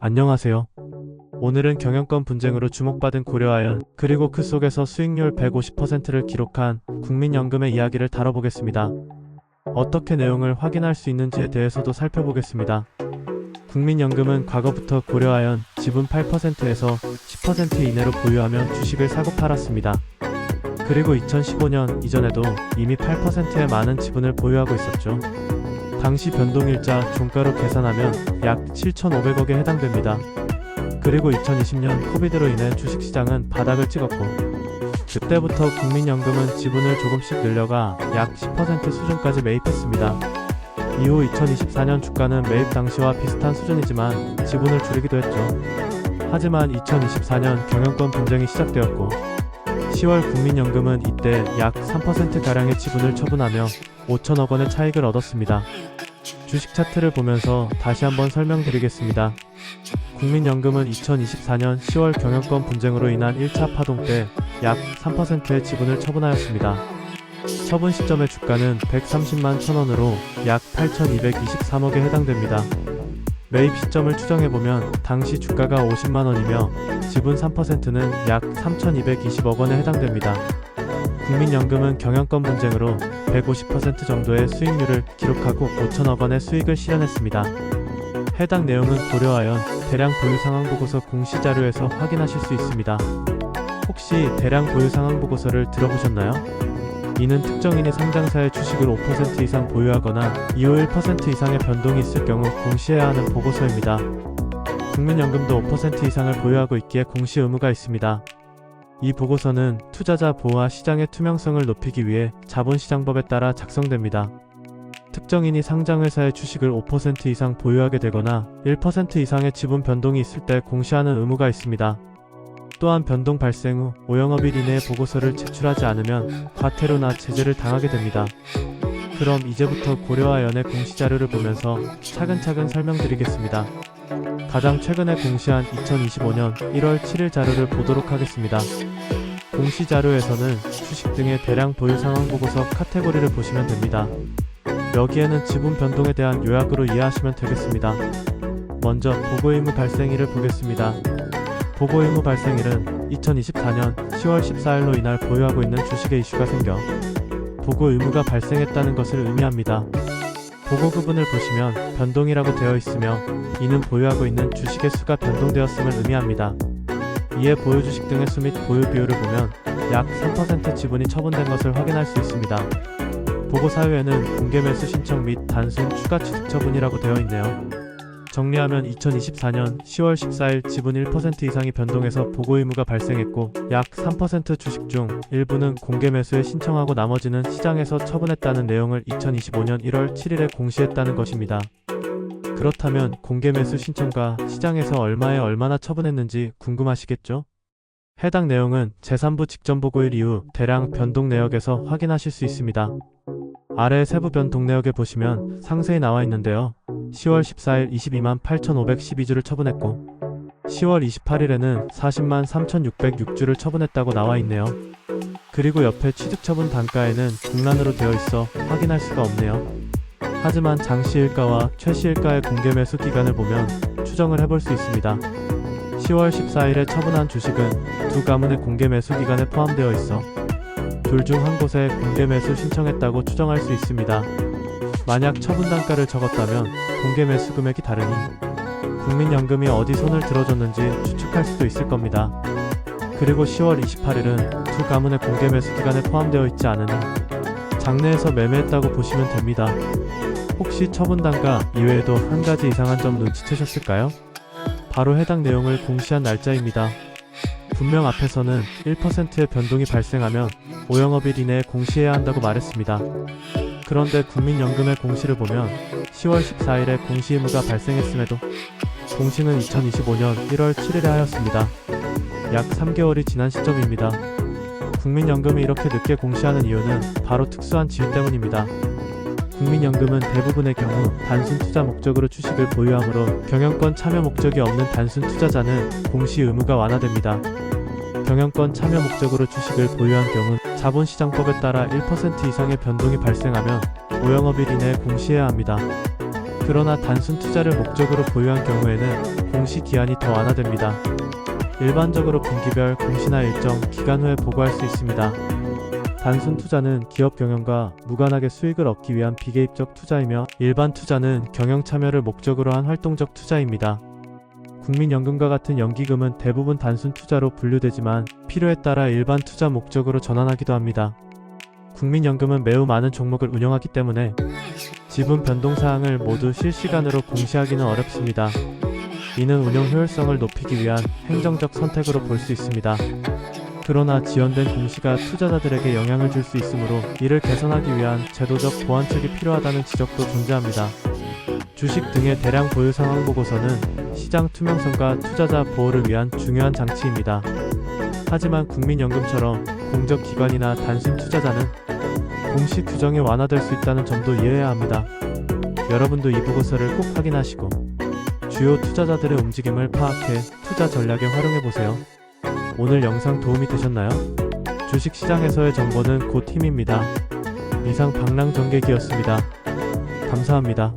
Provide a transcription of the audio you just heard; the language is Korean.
안녕하세요. 오늘은 경영권 분쟁으로 주목받은 고려아연, 그리고 그 속에서 수익률 150%를 기록한 국민연금의 이야기를 다뤄보겠습니다. 어떻게 내용을 확인할 수 있는지에 대해서도 살펴보겠습니다. 국민연금은 과거부터 고려아연 지분 8%에서 10% 이내로 보유하며 주식을 사고 팔았습니다. 그리고 2015년 이전에도 이미 8%의 많은 지분을 보유하고 있었죠. 당시 변동일자 종가로 계산하면 약 7,500억에 해당됩니다. 그리고 2020년 코비드로 인해 주식시장은 바닥을 찍었고, 그때부터 국민연금은 지분을 조금씩 늘려가 약 10% 수준까지 매입했습니다. 이후 2024년 주가는 매입 당시와 비슷한 수준이지만 지분을 줄이기도 했죠. 하지만 2024년 경영권 분쟁이 시작되었고, 10월 국민연금은 이때 약 3%가량의 지분을 처분하며 5천억 원의 차익을 얻었습니다. 주식 차트를 보면서 다시 한번 설명드리겠습니다. 국민연금은 2024년 10월 경영권 분쟁으로 인한 1차 파동 때 약 3%의 지분을 처분하였습니다. 처분 시점의 주가는 130만 1천원으로 약 8,223억에 해당됩니다. 매입 시점을 추정해보면 당시 주가가 50만원이며 지분 3%는 약 3,220억 원에 해당됩니다. 국민연금은 경영권 분쟁으로 150% 정도의 수익률을 기록하고 5천억 원의 수익을 실현했습니다. 해당 내용은 고려아연 대량 보유 상황 보고서 공시자료에서 확인하실 수 있습니다. 혹시 대량 보유 상황 보고서를 들어보셨나요? 이는 특정인이 상장사의 주식을 5% 이상 보유하거나 이후 1% 이상의 변동이 있을 경우 공시해야 하는 보고서입니다. 국민연금도 5% 이상을 보유하고 있기에 공시 의무가 있습니다. 이 보고서는 투자자 보호와 시장의 투명성을 높이기 위해 자본시장법에 따라 작성됩니다. 특정인이 상장회사의 주식을 5% 이상 보유하게 되거나 1% 이상의 지분 변동이 있을 때 공시하는 의무가 있습니다. 또한 변동 발생 후 5영업일 이내에 보고서를 제출하지 않으면 과태료나 제재를 당하게 됩니다. 그럼 이제부터 고려아연의 공시자료를 보면서 차근차근 설명드리겠습니다. 가장 최근에 공시한 2025년 1월 7일 자료를 보도록 하겠습니다. 공시자료에서는 주식 등의 대량 보유 상황 보고서 카테고리를 보시면 됩니다. 여기에는 지분 변동에 대한 요약으로 이해하시면 되겠습니다. 먼저 보고 의무 발생일을 보겠습니다. 보고 의무 발생일은 2024년 10월 14일로 이날 보유하고 있는 주식의 이슈가 생겨 보고 의무가 발생했다는 것을 의미합니다. 보고 구분을 보시면 변동이라고 되어 있으며 이는 보유하고 있는 주식의 수가 변동되었음을 의미합니다. 이에 보유 주식 등의 수 및 보유 비율을 보면 약 3% 지분이 처분된 것을 확인할 수 있습니다. 보고 사유에는 공개 매수 신청 및 단순 추가 취득 처분이라고 되어 있네요. 정리하면 2024년 10월 14일 지분 1% 이상이 변동해서 보고 의무가 발생했고 약 3% 주식 중 일부는 공개 매수에 신청하고 나머지는 시장에서 처분했다는 내용을 2025년 1월 7일에 공시했다는 것입니다. 그렇다면 공개 매수 신청과 시장에서 얼마에 얼마나 처분했는지 궁금하시겠죠? 해당 내용은 제3부 직전 보고일 이후 대량 변동 내역에서 확인하실 수 있습니다. 아래 세부 변동 내역에 보시면 상세히 나와 있는데요. 10월 14일 22만 8,512주를 처분했고 10월 28일에는 40만 3,606주를 처분했다고 나와 있네요. 그리고 옆에 취득처분 단가에는 동란으로 되어 있어 확인할 수가 없네요. 하지만 장시일가와 최시일가의 공개 매수 기간을 보면 추정을 해볼 수 있습니다. 10월 14일에 처분한 주식은 두 가문의 공개 매수 기간에 포함되어 있어 둘 중 한 곳에 공개 매수 신청했다고 추정할 수 있습니다. 만약 처분 단가를 적었다면 공개 매수 금액이 다르니 국민연금이 어디 손을 들어줬는지 추측할 수도 있을 겁니다. 그리고 10월 28일은 두 가문의 공개 매수 기간에 포함되어 있지 않으니 장내에서 매매했다고 보시면 됩니다. 혹시 처분 단가 이외에도 한 가지 이상한 점 눈치채셨을까요? 바로 해당 내용을 공시한 날짜입니다. 분명 앞에서는 1%의 변동이 발생하면 5영업일 이내에 공시해야 한다고 말했습니다. 그런데 국민연금의 공시를 보면 10월 14일에 공시 의무가 발생했음에도 공시는 2025년 1월 7일에 하였습니다. 약 3개월이 지난 시점입니다. 국민연금이 이렇게 늦게 공시하는 이유는 바로 특수한 지위 때문입니다. 국민연금은 대부분의 경우 단순 투자 목적으로 주식을 보유하므로 경영권 참여 목적이 없는 단순 투자자는 공시 의무가 완화됩니다. 경영권 참여 목적으로 주식을 보유한 경우 자본시장법에 따라 1% 이상의 변동이 발생하면 5영업일 이내에 공시해야 합니다. 그러나 단순 투자를 목적으로 보유한 경우에는 공시 기한이 더 완화됩니다. 일반적으로 분기별 공시나 일정 기간 후에 보고할 수 있습니다. 단순 투자는 기업 경영과 무관하게 수익을 얻기 위한 비개입적 투자이며, 일반 투자는 경영 참여를 목적으로 한 활동적 투자입니다. 국민연금과 같은 연기금은 대부분 단순 투자로 분류되지만 필요에 따라 일반 투자 목적으로 전환하기도 합니다. 국민연금은 매우 많은 종목을 운영하기 때문에 지분 변동 사항을 모두 실시간으로 공시하기는 어렵습니다. 이는 운영 효율성을 높이기 위한 행정적 선택으로 볼 수 있습니다. 그러나 지연된 공시가 투자자들에게 영향을 줄 수 있으므로 이를 개선하기 위한 제도적 보완책이 필요하다는 지적도 존재합니다. 주식 등의 대량 보유 상황 보고서는 시장 투명성과 투자자 보호를 위한 중요한 장치입니다. 하지만 국민연금처럼 공적기관이나 단순 투자자는 공시 규정이 완화될 수 있다는 점도 이해해야 합니다. 여러분도 이 보고서를 꼭 확인하시고 주요 투자자들의 움직임을 파악해 투자 전략에 활용해보세요. 오늘 영상 도움이 되셨나요? 주식시장에서의 정보는 곧 힘입니다. 이상 방랑전개기였습니다. 감사합니다.